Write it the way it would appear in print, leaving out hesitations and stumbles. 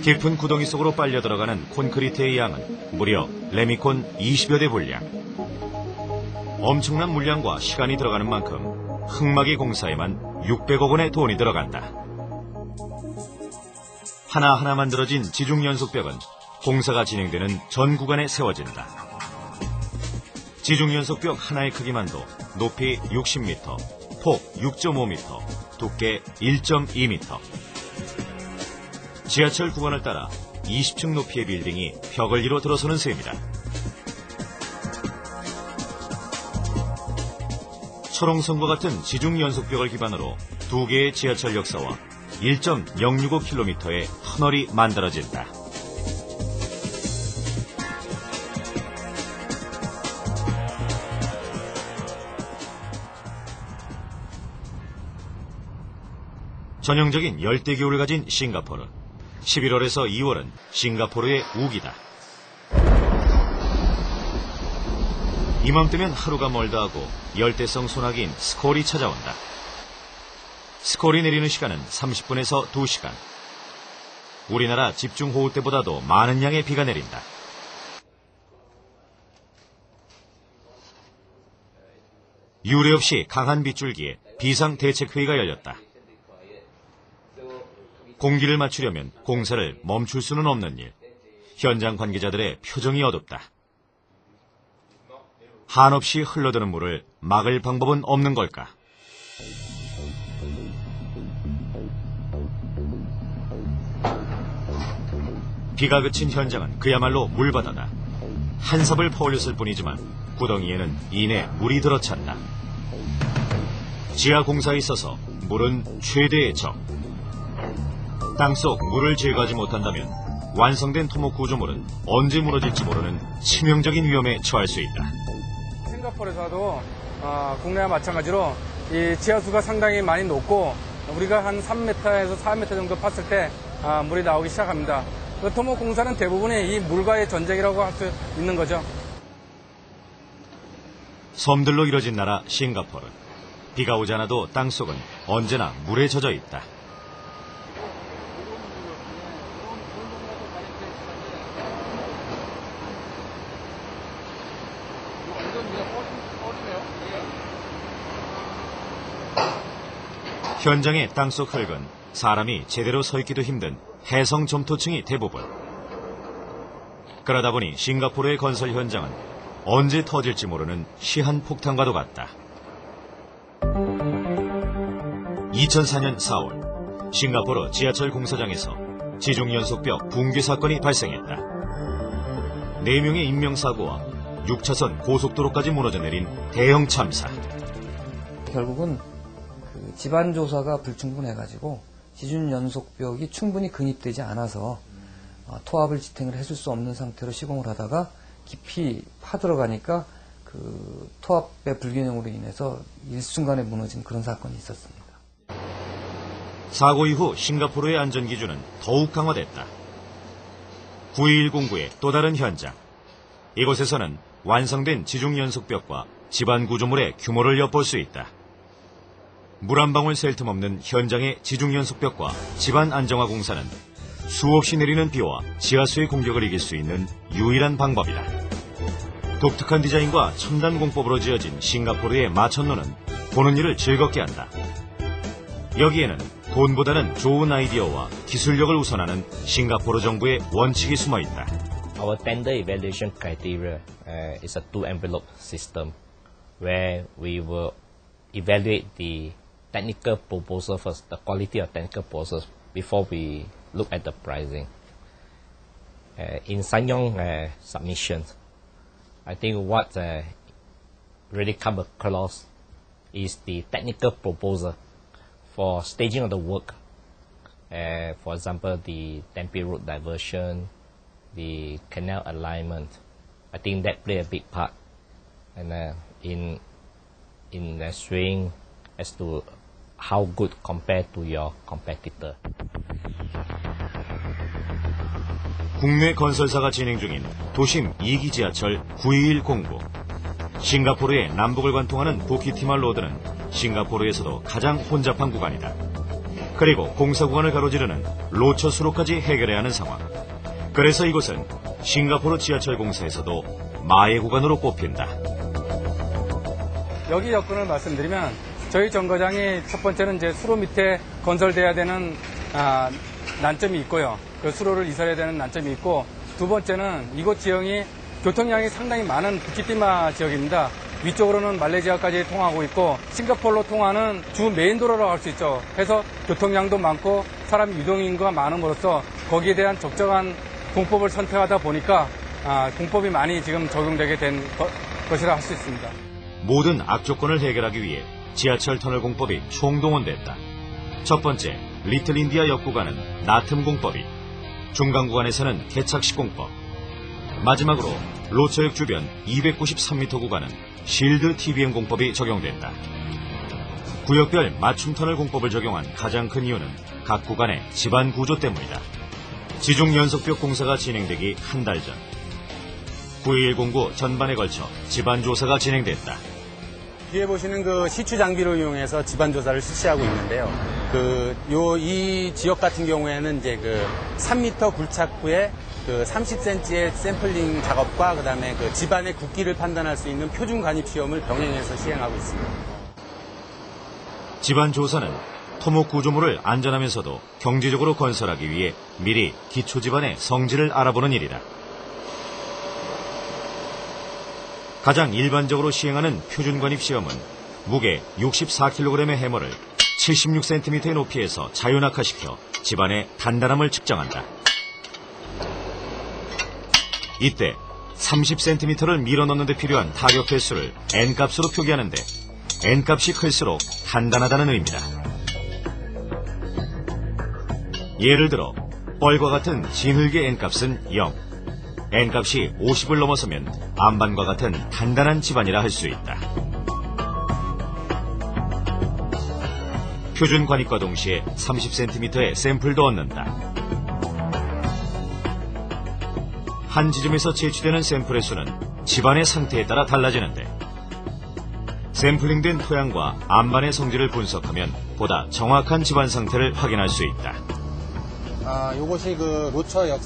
깊은 구덩이 속으로 빨려 들어가는 콘크리트의 양은 무려 레미콘 20여 대 분량. 엄청난 물량과 시간이 들어가는 만큼 흙막이 공사에만 600억 원의 돈이 들어간다. 하나하나 만들어진 지중연속벽은 공사가 진행되는 전 구간에 세워진다. 지중연속벽 하나의 크기만도 높이 60m, 폭 6.5m, 두께 1.2m. 지하철 구간을 따라 20층 높이의 빌딩이 벽을 이뤄 들어서는 셈이다. 철옹성과 같은 지중연속벽을 기반으로 두 개의 지하철 역사와 1.065km의 터널이 만들어진다. 전형적인 열대기후를 가진 싱가포르. 11월에서 2월은 싱가포르의 우기다. 이맘때면 하루가 멀다 하고 열대성 소나기인 스콜이 찾아온다. 스콜이 내리는 시간은 30분에서 2시간. 우리나라 집중호우 때보다도 많은 양의 비가 내린다. 유례 없이 강한 빗줄기에 비상대책회의가 열렸다. 공기를 맞추려면 공사를 멈출 수는 없는 일. 현장 관계자들의 표정이 어둡다. 한없이 흘러드는 물을 막을 방법은 없는 걸까? 비가 그친 현장은 그야말로 물바다다. 한 삽을 퍼올렸을 뿐이지만 구덩이에는 이내 물이 들어찬다. 지하 공사에 있어서 물은 최대의 적. 땅속 물을 제거하지 못한다면 완성된 토목 구조물은 언제 무너질지 모르는 치명적인 위험에 처할 수 있다. 싱가포르에서도 국내와 마찬가지로 이 지하수가 상당히 많이 높고 우리가 한 3m에서 4m 정도 팠을 때 물이 나오기 시작합니다. 그 토목 공사는 대부분이 이 물과의 전쟁이라고 할 수 있는 거죠. 섬들로 이뤄진 나라 싱가포르. 비가 오지 않아도 땅속은 언제나 물에 젖어 있다. 현장의 땅속 흙은 사람이 제대로 서 있기도 힘든 해성 점토층이 대부분. 그러다 보니 싱가포르의 건설 현장은 언제 터질지 모르는 시한폭탄과도 같다. 2004년 4월 싱가포르 지하철 공사장에서 지중연속벽 붕괴 사건이 발생했다. 4명의 인명사고와 6차선 고속도로까지 무너져 내린 대형 참사. 결국은 지반 조사가 불충분해가지고 지중연속벽이 충분히 근입되지 않아서 토합을 지탱을 해줄 수 없는 상태로 시공을 하다가 깊이 파들어가니까 그 토합의 불균형으로 인해서 일순간에 무너진 그런 사건이 있었습니다. 사고 이후 싱가포르의 안전기준은 더욱 강화됐다. 9210구의 또 다른 현장. 이곳에서는 완성된 지중연속벽과 지반 구조물의 규모를 엿볼 수 있다. 물 한 방울 셀 틈 없는 현장의 지중연속벽과 지반 안정화 공사는 수없이 내리는 비와 지하수의 공격을 이길 수 있는 유일한 방법이다. 독특한 디자인과 첨단 공법으로 지어진 싱가포르의 마천루는 보는 이를 즐겁게 한다. 여기에는 돈보다는 좋은 아이디어와 기술력을 우선하는 싱가포르 정부의 원칙이 숨어 있다. Our tender evaluation criteria is a two-envelope system where we will evaluate the technical proposal first, the quality of technical proposals before we look at the pricing. In SsangYong submissions, I think what really come across is the technical proposal for staging of the work. For example, the Tempe road diversion, the canal alignment. I think that play a big part, and in swaying as to how good compared to your competitor. 국내 건설사가 진행 중인 도심 2기 지하철 92109. 싱가포르의 남북을 관통하는 부키티말 로드는 싱가포르에서도 가장 혼잡한 구간이다. 그리고 공사 구간을 가로지르는 로처 수로까지 해결해야 하는 상황. 그래서 이곳은 싱가포르 지하철 공사에서도 마의 구간으로 꼽힌다. 여기 여건을 말씀드리면 저희 정거장이 첫 번째는 이제 수로 밑에 건설돼야 되는 난점이 있고요. 그 수로를 이설해야 되는 난점이 있고, 두 번째는 이곳 지형이 교통량이 상당히 많은 부키티마 지역입니다. 위쪽으로는 말레이시아까지 통하고 있고 싱가포르로 통하는 주 메인 도로라고 할 수 있죠. 해서 교통량도 많고 사람 유동 인구가 많음으로써 거기에 대한 적정한 공법을 선택하다 보니까 공법이 많이 지금 적용되게 된 것이라 할 수 있습니다. 모든 악조건을 해결하기 위해 지하철 터널 공법이 총동원됐다. 첫 번째, 리틀 인디아 역 구간은 나틈 공법이, 중간 구간에서는 개착식 공법, 마지막으로 로처역 주변 293m 구간은 실드 TBM 공법이 적용된다. 구역별 맞춤 터널 공법을 적용한 가장 큰 이유는 각 구간의 지반 구조 때문이다. 지중 연속벽 공사가 진행되기 한 달 전, 9.11 전반에 걸쳐 지반 조사가 진행됐다. 뒤에 보시는 그 시추 장비를 이용해서 지반 조사를 실시하고 있는데요. 이 지역 같은 경우에는 이제 3m 굴착구에 30cm의 샘플링 작업과 그다음에 지반의 굵기를 판단할 수 있는 표준 관입 시험을 병행해서 시행하고 있습니다. 지반 조사는 토목 구조물을 안전하면서도 경제적으로 건설하기 위해 미리 기초 지반의 성질을 알아보는 일이다. 가장 일반적으로 시행하는 표준 관입 시험은 무게 64kg의 해머를 76cm의 높이에서 자유낙하시켜 지반의 단단함을 측정한다. 이때 30cm를 밀어넣는 데 필요한 타격 횟수를 N값으로 표기하는데 N값이 클수록 단단하다는 의미다. 예를 들어 뻘과 같은 진흙의 N값은 0, N값이 50을 넘어서면 암반과 같은 단단한 지반이라 할 수 있다. 표준 관입과 동시에 30cm의 샘플도 얻는다. 한 지점에서 채취되는 샘플의 수는 지반의 상태에 따라 달라지는데, 샘플링된 토양과 암반의 성질을 분석하면 보다 정확한 지반 상태를 확인할 수 있다. 이것이 로처 역